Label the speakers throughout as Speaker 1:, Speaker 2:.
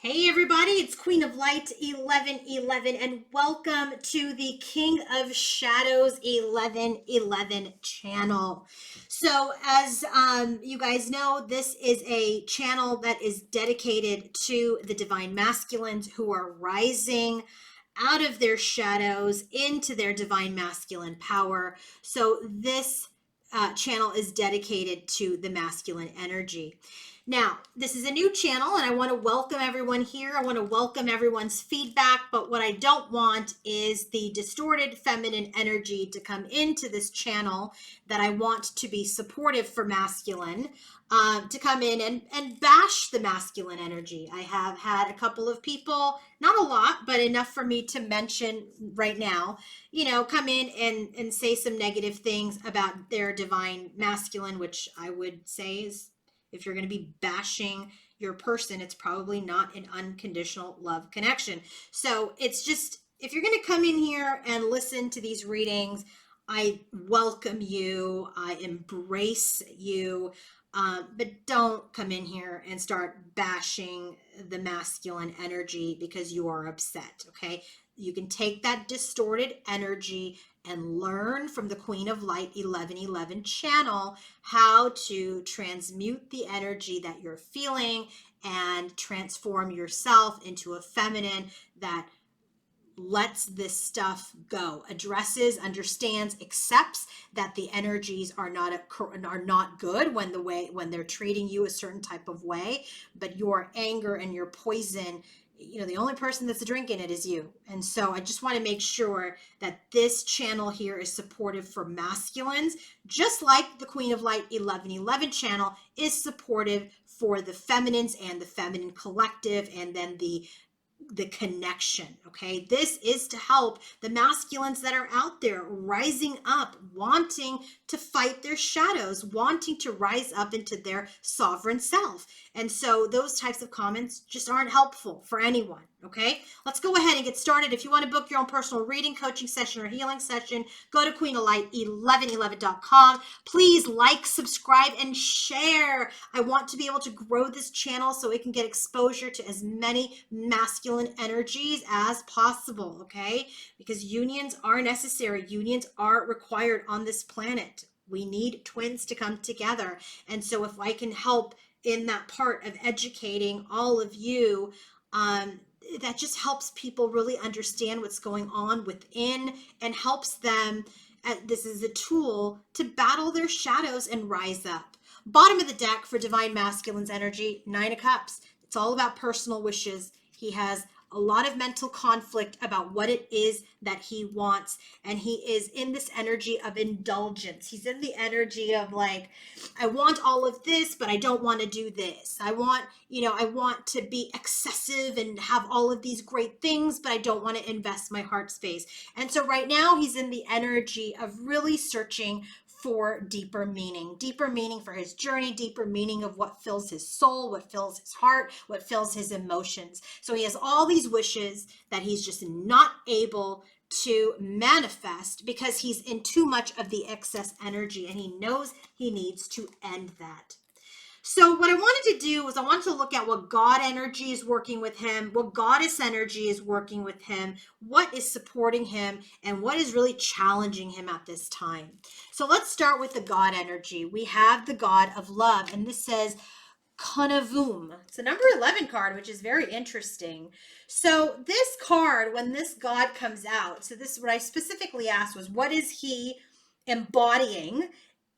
Speaker 1: Hey everybody, it's Queen of Light 1111 and welcome to the King of Shadows 1111 channel. So as you guys know, this is a channel that is dedicated to the divine masculines who are rising out of their shadows into their divine masculine power. So this channel is dedicated to the masculine energy. Now, this is a new channel and I want to welcome everyone here. I want to welcome everyone's feedback, but what I don't want is the distorted feminine energy to come into this channel that I want to be supportive for masculine, to come in and bash the masculine energy. I have had a couple of people, not a lot, but enough for me to mention right now, come in and say some negative things about their divine masculine, which I would say is, if you're going to be bashing your person, it's probably not an unconditional love connection. So it's just, if you're going to come in here and listen to these readings, I welcome you. I embrace you. But don't come in here and start bashing the masculine energy because you are upset. Okay. You can take that distorted energy and learn from the Queen of Light 1111 channel how to transmute the energy that you're feeling and transform yourself into a feminine that lets this stuff go, addresses, understands, accepts that the energies are not good when they're treating you a certain type of way, but your anger and your poison, the only person that's drinking it is you. And so I just want to make sure that this channel here is supportive for masculines, just like the Queen of Light 1111 channel is supportive for the feminines and the feminine collective, and then the connection. Okay, this is to help the masculines that are out there rising up, wanting to fight their shadows, wanting to rise up into their sovereign self. And so those types of comments just aren't helpful for anyone. Okay, let's go ahead and get started. If you want to book your own personal reading, coaching session, or healing session, go to queenoflight1111.com. Please like, subscribe, and share. I want to be able to grow this channel so it can get exposure to as many masculine energies as possible, okay? Because unions are necessary. Unions are required on this planet. We need twins to come together. And so if I can help in that part of educating all of you, that just helps people really understand what's going on within and helps them. This is a tool to battle their shadows and rise up. Bottom of the deck for Divine Masculine's energy, Nine of Cups. It's all about personal wishes. He has a lot of mental conflict about what it is that he wants, and he is in this energy of indulgence. He's in the energy of like, I want all of this, but I don't want to do this. I want to be excessive and have all of these great things, but I don't want to invest my heart space. And so right now he's in the energy of really searching for deeper meaning for his journey, deeper meaning of what fills his soul, what fills his heart, what fills his emotions. So he has all these wishes that he's just not able to manifest because he's in too much of the excess energy, and he knows he needs to end that. So what I wanted to do was I wanted to look at what God energy is working with him, what goddess energy is working with him, what is supporting him, and what is really challenging him at this time. So let's start with the God energy. We have the God of love, and this says Konavum. It's a number 11 card, which is very interesting. So this card, when this God comes out, so this, what I specifically asked was, what is he embodying,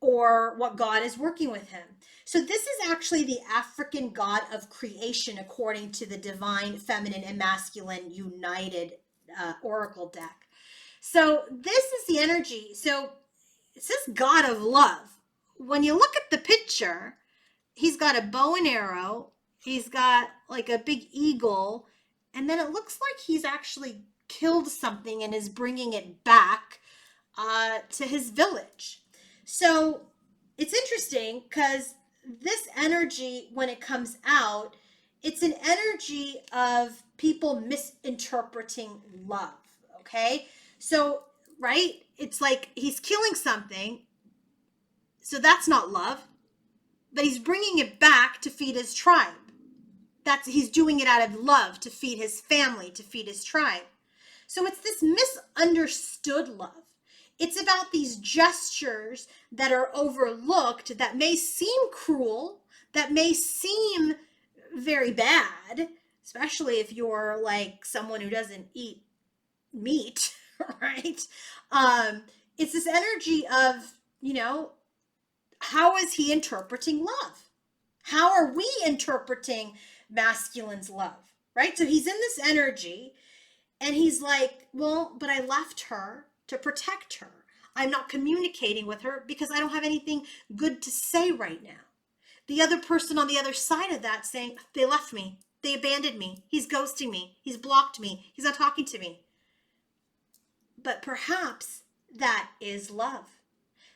Speaker 1: or what God is working with him? So this is actually the African god of creation, according to the divine feminine and masculine united oracle deck. So this is the energy. So it says God of love. When you look at the picture, he's got a bow and arrow. He's got like a big eagle. And then it looks like he's actually killed something and is bringing it back to his village. So it's interesting because this energy, when it comes out, it's an energy of people misinterpreting love. Okay. So, right? It's like he's killing something. So that's not love, but he's bringing it back to feed his tribe. he's doing it out of love to feed his family, to feed his tribe. So it's this misunderstood love. It's about these gestures that are overlooked, that may seem cruel, that may seem very bad, especially if you're like someone who doesn't eat meat, right? It's this energy of, how is he interpreting love? How are we interpreting masculine's love, right? So he's in this energy and he's like, well, but I left her to protect her. I'm not communicating with her because I don't have anything good to say right now. The other person on the other side of that saying, they left me. They abandoned me. He's ghosting me. He's blocked me. He's not talking to me. But perhaps that is love.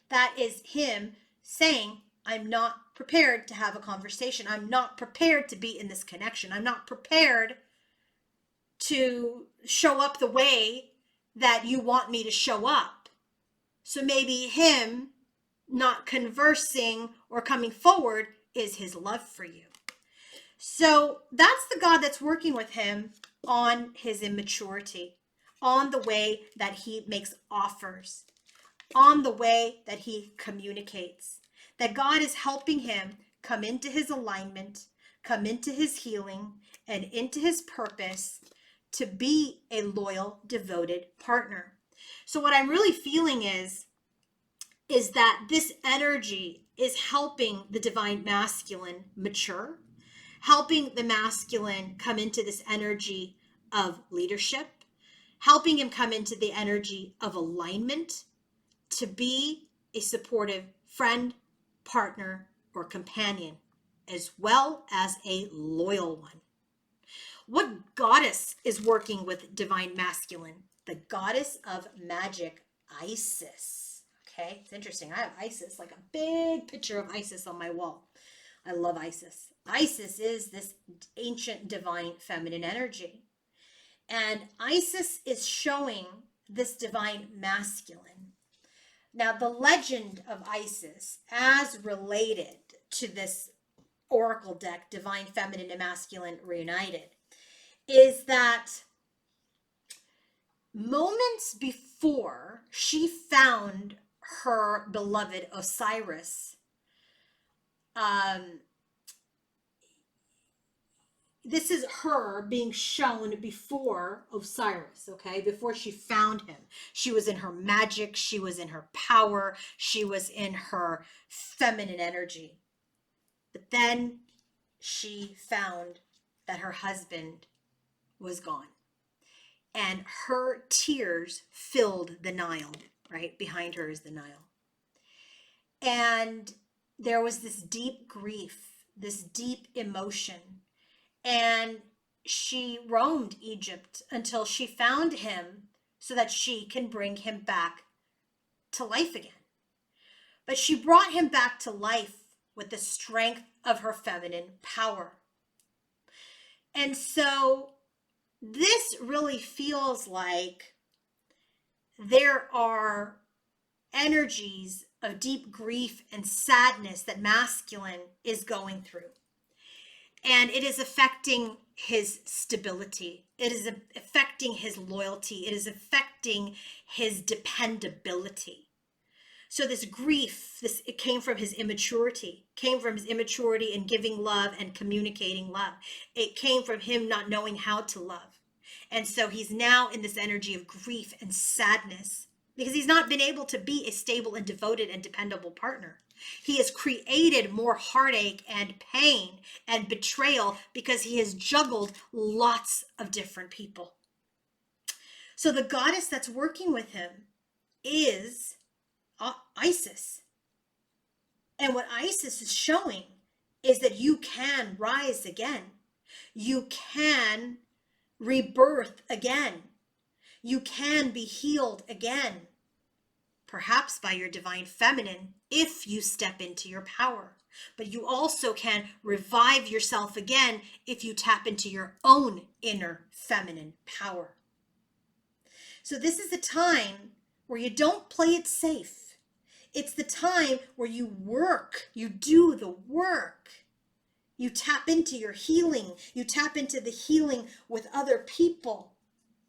Speaker 1: That is him saying, I'm not prepared to have a conversation. I'm not prepared to be in this connection. I'm not prepared to show up the way that you want me to show up. So maybe him not conversing or coming forward is his love for you. So that's the God that's working with him on his immaturity, on the way that he makes offers, on the way that he communicates. That God is helping him come into his alignment, come into his healing, and into his purpose to be a loyal, devoted partner. So what I'm really feeling is that this energy is helping the divine masculine mature, helping the masculine come into this energy of leadership, helping him come into the energy of alignment to be a supportive friend, partner, or companion, as well as a loyal one. What goddess is working with divine masculine? The goddess of magic, Isis. Okay, it's interesting. I have Isis, like a big picture of Isis on my wall. I love Isis. Isis is this ancient divine feminine energy. And Isis is showing this divine masculine. Now, the legend of Isis, as related to this oracle deck, Divine Feminine and Masculine Reunited, is that moments before she found her beloved Osiris, this is her being shown before Osiris, okay? Before she found him. She was in her magic. She was in her power. She was in her feminine energy. But then she found that her husband was gone. And her tears filled the Nile, right? Behind her is the Nile. And there was this deep grief, this deep emotion. And she roamed Egypt until she found him so that she can bring him back to life again. But she brought him back to life with the strength of her feminine power. And so this really feels like there are energies of deep grief and sadness that masculine is going through. And it is affecting his stability. It is affecting his loyalty. It is affecting his dependability. So this grief, it came from his immaturity, in giving love and communicating love. It came from him not knowing how to love. And so he's now in this energy of grief and sadness because he's not been able to be a stable and devoted and dependable partner. He has created more heartache and pain and betrayal because he has juggled lots of different people. So the goddess that's working with him is Isis. And what Isis is showing is that you can rise again. You can rebirth again. You can be healed again. Perhaps by your divine feminine, if you step into your power. But you also can revive yourself again if you tap into your own inner feminine power. So this is a time where you don't play it safe. It's the time where you work, you do the work You tap into your healing. You tap into the healing with other people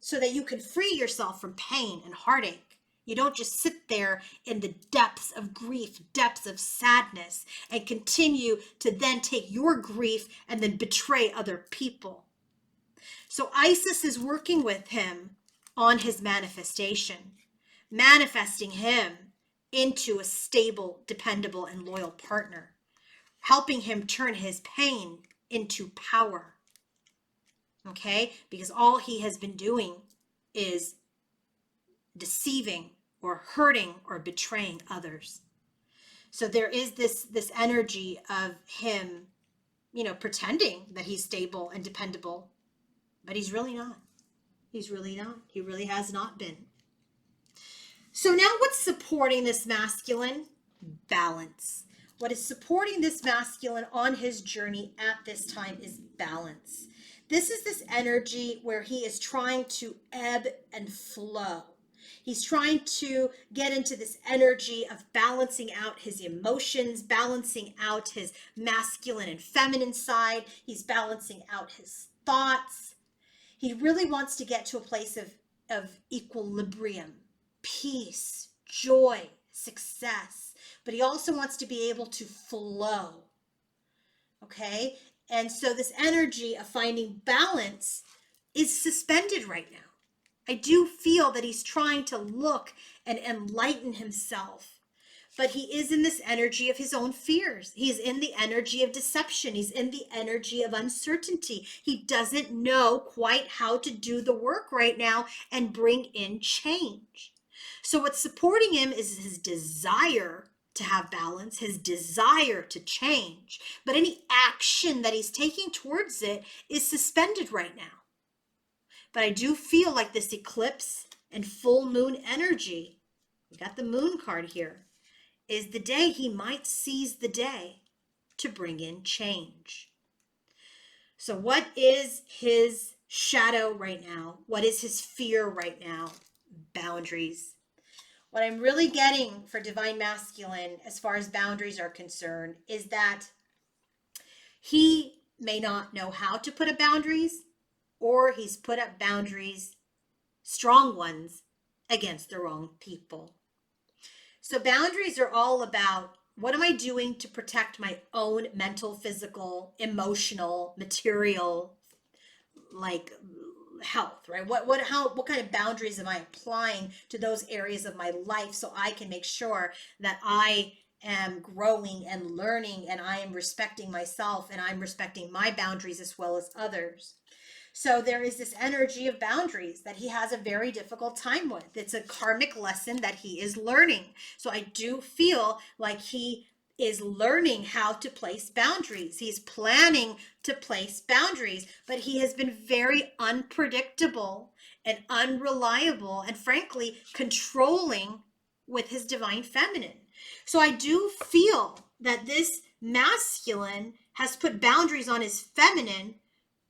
Speaker 1: so that you can free yourself from pain and heartache. You don't just sit there in the depths of grief, depths of sadness, and continue to then take your grief and then betray other people. So Isis is working with him on his manifestation, manifesting him into a stable, dependable, and loyal partner, helping him turn his pain into power. Okay? Because all he has been doing is deceiving or hurting or betraying others. So there is this energy of him, pretending that he's stable and dependable, but he's really not. He's really not. He really has not been. So now what's supporting this masculine? Balance. What is supporting this masculine on his journey at this time is balance. This is this energy where he is trying to ebb and flow. He's trying to get into this energy of balancing out his emotions, balancing out his masculine and feminine side. He's balancing out his thoughts. He really wants to get to a place of equilibrium, peace, joy, success. But he also wants to be able to flow. Okay? And so this energy of finding balance is suspended right now. I do feel that he's trying to look and enlighten himself, but he is in this energy of his own fears. He's in the energy of deception. He's in the energy of uncertainty. He doesn't know quite how to do the work right now and bring in change. So what's supporting him is his desire to have balance, his desire to change, but any action that he's taking towards it is suspended right now. But I do feel like this eclipse and full moon energy, we got the moon card here, is the day he might seize the day to bring in change. So what is his shadow right now? What is his fear right now? Boundaries. What I'm really getting for Divine Masculine as far as boundaries are concerned is that he may not know how to put up boundaries, or he's put up boundaries, strong ones, against the wrong people. So boundaries are all about, what am I doing to protect my own mental, physical, emotional, material, like health, right? What kind of boundaries am I applying to those areas of my life so I can make sure that I am growing and learning and I am respecting myself and I'm respecting my boundaries as well as others. So there is this energy of boundaries that he has a very difficult time with. It's a karmic lesson that he is learning. So I do feel like he is learning how to place boundaries. He's planning to place boundaries, but he has been very unpredictable and unreliable and frankly controlling with his divine feminine. So I do feel that this masculine has put boundaries on his feminine,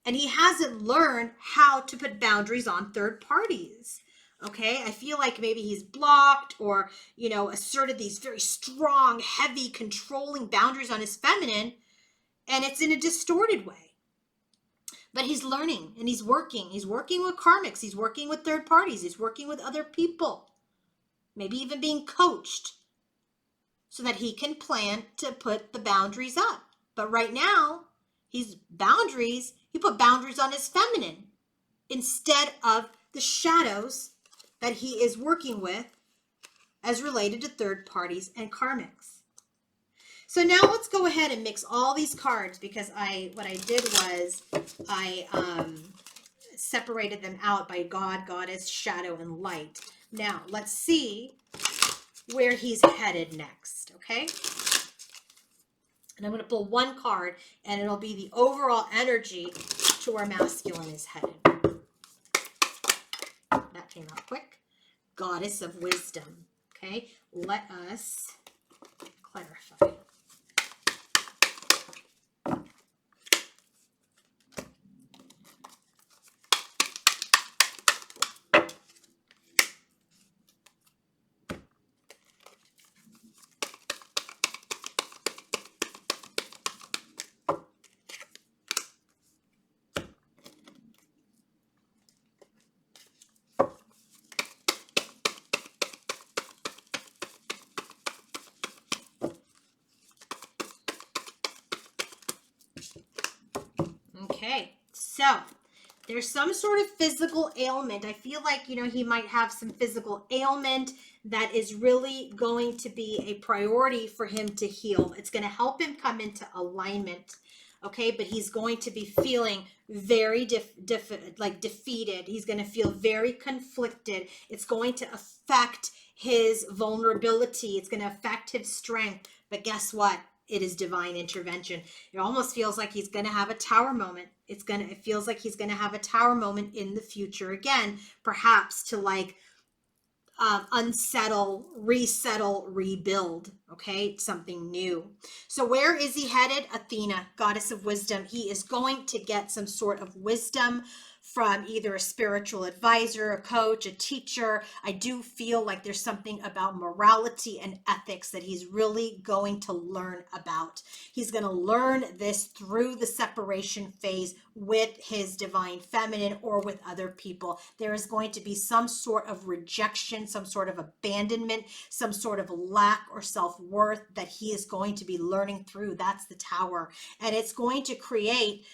Speaker 1: and he hasn't learned how to put boundaries on third parties. Okay, I feel like maybe he's blocked or, asserted these very strong, heavy, controlling boundaries on his feminine, and it's in a distorted way. But he's learning and he's working. He's working with karmics. He's working with third parties. He's working with other people, maybe even being coached so that he can plan to put the boundaries up. But right now, he put boundaries on his feminine instead of the shadows that he is working with as related to third parties and karmics. So now let's go ahead and mix all these cards, because what I did was I separated them out by God, Goddess, Shadow, and Light. Now let's see where he's headed next, okay? And I'm going to pull one card, and it'll be the overall energy to where masculine is headed. That came out quick. Goddess of Wisdom. Okay, let us clarify. Okay, so there's some sort of physical ailment. I feel like, he might have some physical ailment that is really going to be a priority for him to heal. It's going to help him come into alignment. Okay, but he's going to be feeling very defeated. He's going to feel very conflicted. It's going to affect his vulnerability. It's going to affect his strength. But guess what? It is divine intervention. It almost feels like he's going to have a tower moment. It feels like he's going to have a tower moment in the future again, perhaps to unsettle, resettle, rebuild. Okay, something new. So where is he headed? Athena, goddess of wisdom. He is going to get some sort of wisdom from either a spiritual advisor, a coach, a teacher. I do feel like there's something about morality and ethics that he's really going to learn about. He's going to learn this through the separation phase with his divine feminine or with other people. There is going to be some sort of rejection, some sort of abandonment, some sort of lack or self-worth that he is going to be learning through. That's the tower. And it's going to create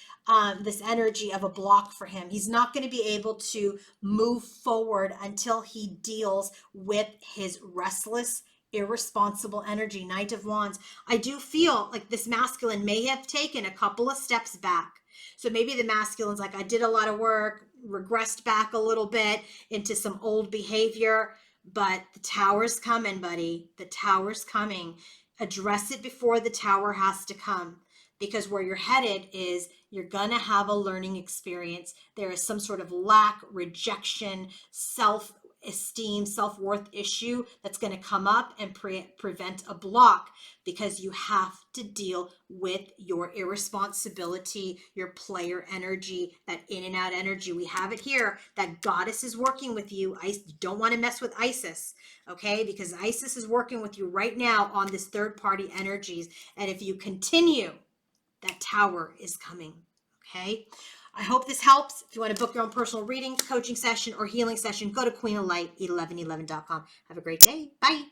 Speaker 1: this energy of a block for him. He's not going to be able to move forward until he deals with his restless, irresponsible energy. Knight of Wands. I do feel like this masculine may have taken a couple of steps back. So maybe the masculine's like, I did a lot of work, regressed back a little bit into some old behavior, but the tower's coming, buddy. The tower's coming. Address it before the tower has to come. Because where you're headed is you're going to have a learning experience. There is some sort of lack, rejection, self-esteem, self-worth issue that's going to come up and prevent a block, because you have to deal with your irresponsibility, your player energy, that in and out energy. We have it here. That goddess is working with you. I don't want to mess with Isis, okay? Because Isis is working with you right now on this third party energies. And if you continue, that tower is coming, okay? I hope this helps. If you want to book your own personal reading, coaching session, or healing session, go to queenoflight1111.com. Have a great day. Bye.